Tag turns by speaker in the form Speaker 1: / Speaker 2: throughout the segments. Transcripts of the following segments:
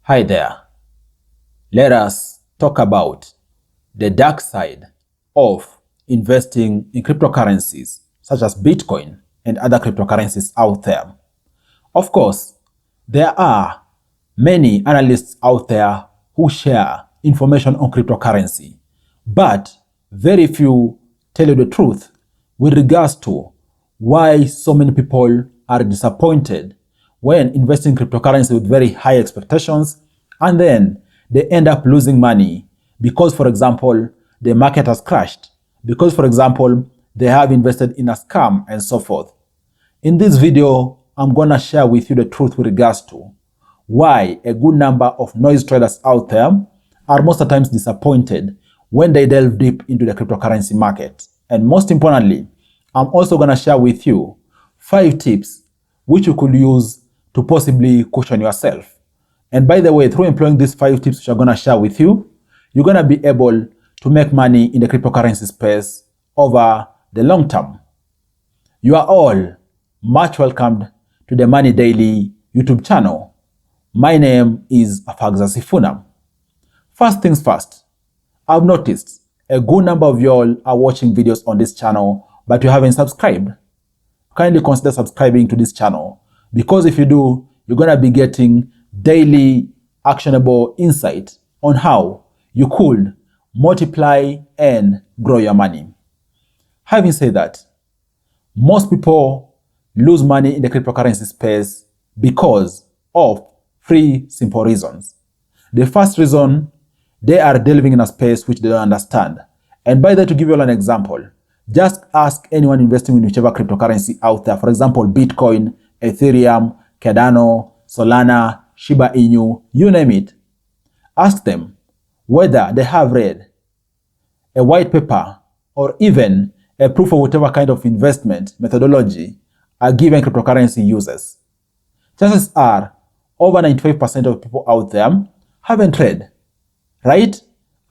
Speaker 1: Hi there. Let us talk about the dark side of investing in cryptocurrencies such as Bitcoin and other cryptocurrencies out there. Of course, there are many analysts out there who share information on cryptocurrency, but very few tell you the truth with regards to why so many people are disappointed when investing in cryptocurrency with very high expectations, and then they end up losing money because, for example, the market has crashed, because, for example, they have invested in a scam and so forth. In this video, I'm gonna share with you the truth with regards to why a good number of noise traders out there are most of the times disappointed when they delve deep into the cryptocurrency market. And most importantly, I'm also gonna share with you 5 tips which you could use to possibly cushion yourself. And by the way, through employing these 5 tips which I'm gonna share with you, you're gonna be able to make money in the cryptocurrency space over the long term. You are all much welcomed to the Money Daily YouTube channel. My name is Afagza Sifuna. First things first, I've noticed a good number of y'all are watching videos on this channel, but you haven't subscribed. Kindly consider subscribing to this channel, because if you do, you're gonna be getting daily actionable insight on how you could multiply and grow your money. Having said that, most people lose money in the cryptocurrency space because of 3 simple reasons. The first reason, they are delving in a space which they don't understand. And by that, to give you all an example, just ask anyone investing in whichever cryptocurrency out there, for example, Bitcoin, Ethereum, Cardano, Solana, Shiba Inu, you name it. Ask them whether they have read a white paper or even a proof of whatever kind of investment methodology a given cryptocurrency uses. Chances are over 95% of people out there haven't read, right?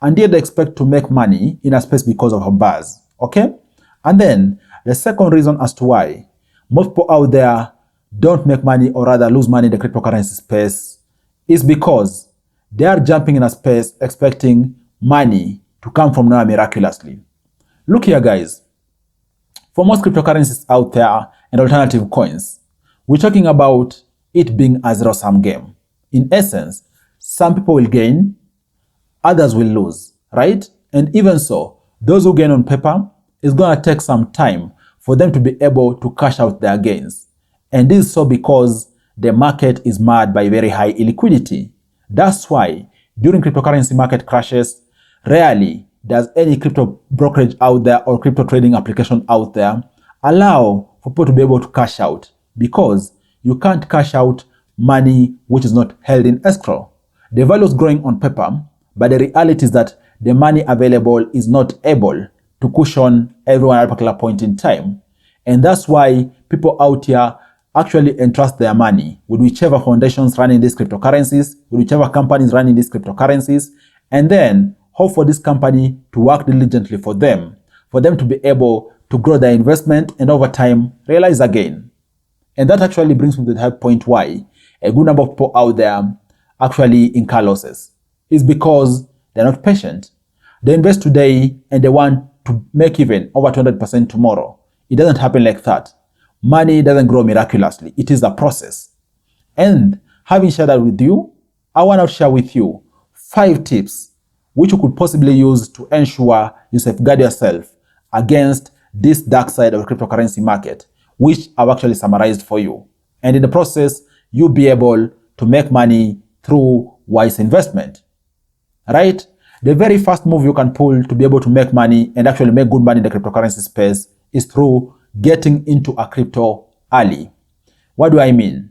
Speaker 1: And yet they expect to make money in a space because of a buzz, okay? And then the second reason as to why most people out there don't make money, or rather lose money in the cryptocurrency space, is because they are jumping in a space expecting money to come from nowhere miraculously. Look here, guys. For most cryptocurrencies out there and alternative coins, we're talking about it being a zero-sum game. In essence, some people will gain, others will lose, right? And even so, those who gain on paper, it's gonna take some time for them to be able to cash out their gains. And this is so because the market is marred by very high illiquidity. That's why during cryptocurrency market crashes, rarely does any crypto brokerage out there or crypto trading application out there allow for people to be able to cash out, because you can't cash out money which is not held in escrow. The value is growing on paper, but the reality is that the money available is not able to cushion everyone at a particular point in time. And that's why people out here actually entrust their money with whichever foundations running these cryptocurrencies, with whichever companies running these cryptocurrencies, and then hope for this company to work diligently for them to be able to grow their investment and over time realize again. And that actually brings me to the high point why a good number of people out there actually incur losses. It's because they're not patient. They invest today and they want to make even over 200% tomorrow. It doesn't happen like that. Money doesn't grow miraculously. It is a process. And having shared that with you, I want to share with you 5 tips which you could possibly use to ensure you safeguard yourself against this dark side of the cryptocurrency market, which I've actually summarized for you. And in the process, you'll be able to make money through wise investment, right? The very first move you can pull to be able to make money and actually make good money in the cryptocurrency space is through getting into a crypto early. What do I mean?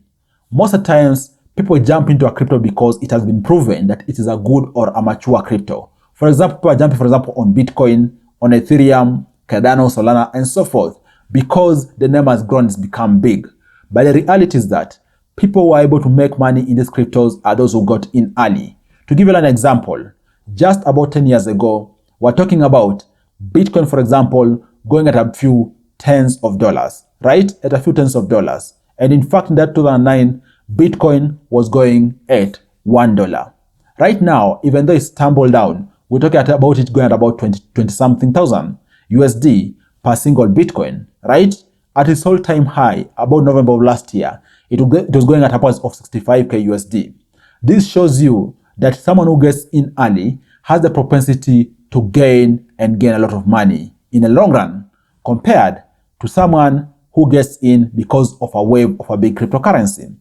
Speaker 1: Most of the times, people jump into a crypto because it has been proven that it is a good or a mature crypto. For example, people are jumping, for example, on Bitcoin, on Ethereum, Cardano, Solana, and so forth, because the name has grown, it's become big. But the reality is that people who are able to make money in these cryptos are those who got in early. To give you an example, just about 10 years ago, we're talking about Bitcoin, for example, going at a few tens of dollars, right? At a few tens of dollars. And in fact, in that 2009, Bitcoin was going at $1. Right now, even though it's tumbled down, we're talking about it going at about 20 something thousand USD per single Bitcoin, right? At its all-time high, about November of last year, it was going at upwards of 65k USD. This shows you that someone who gets in early has the propensity to gain a lot of money in the long run, compared to someone who gets in because of a wave of a big cryptocurrency.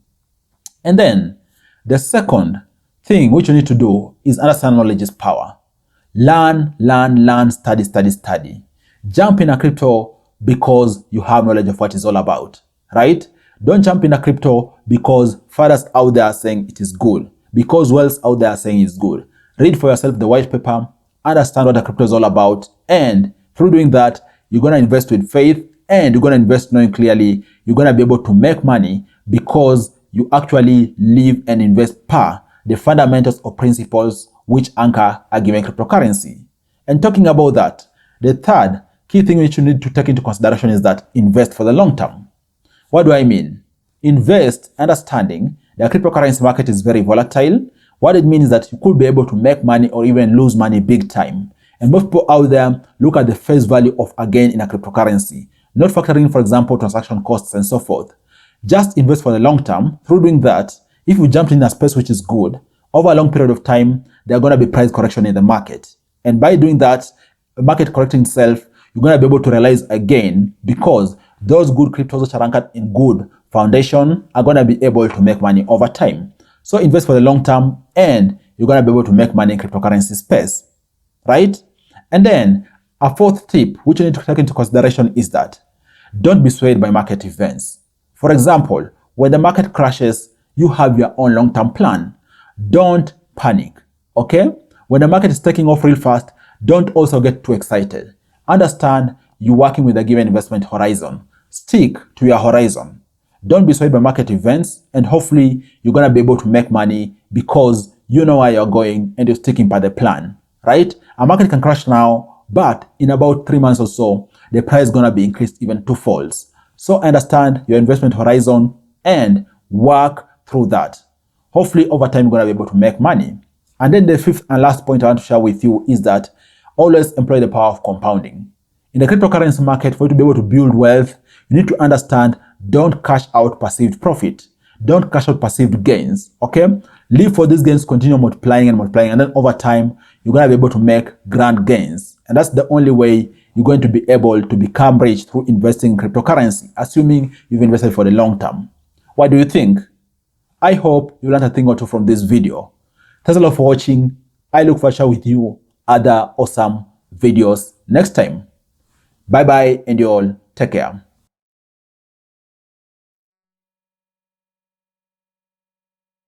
Speaker 1: And then the second thing which you need to do is understand knowledge is power. Learn, study. Jump in a crypto because you have knowledge of what it's all about, right? Don't jump in a crypto because fathers out there are saying it is good, because wealth out there are saying it's good. Read for yourself the white paper, understand what the crypto is all about, and through doing that, you're going to invest with faith, and you're going to invest knowing clearly you're going to be able to make money because you actually live and invest per the fundamentals or principles which anchor a given cryptocurrency. And talking about that, the third key thing which you need to take into consideration is that invest for the long term. What do I mean? Invest understanding the cryptocurrency market is very volatile. What it means is that you could be able to make money or even lose money big time. And most people out there look at the face value of a gain in a cryptocurrency, not factoring, for example, transaction costs and so forth. Just invest for the long term. Through doing that, if you jumped in a space which is good, over a long period of time, there are going to be price correction in the market. And by doing that, the market correcting itself, you're going to be able to realize a gain because those good cryptos which are anchored in good foundation are going to be able to make money over time. So invest for the long term and you're going to be able to make money in cryptocurrency space, right? And then a fourth tip which you need to take into consideration is that don't be swayed by market events. For example, when the market crashes, you have your own long-term plan. Don't panic, okay? When the market is taking off real fast, don't also get too excited. Understand you're working with a given investment horizon. Stick to your horizon. Don't be swayed by market events, and hopefully you're going to be able to make money because you know where you're going and you're sticking by the plan, right? A market can crash now, but in about 3 months or so, the price is going to be increased even twofolds. So understand your investment horizon and work through that. Hopefully over time, you're going to be able to make money. And then the fifth and last point I want to share with you is that always employ the power of compounding. In the cryptocurrency market, for you to be able to build wealth, you need to understand don't cash out perceived profit. Don't cash out perceived gains, okay? Live for these gains, continue multiplying, and then over time, you're going to be able to make grand gains. And that's the only way you're going to be able to become rich through investing in cryptocurrency, assuming you've invested for the long term. What do you think? I hope you learned a thing or two from this video. Thanks a lot for watching. I look forward to sharing with you other awesome videos next time. Bye bye and you all take care.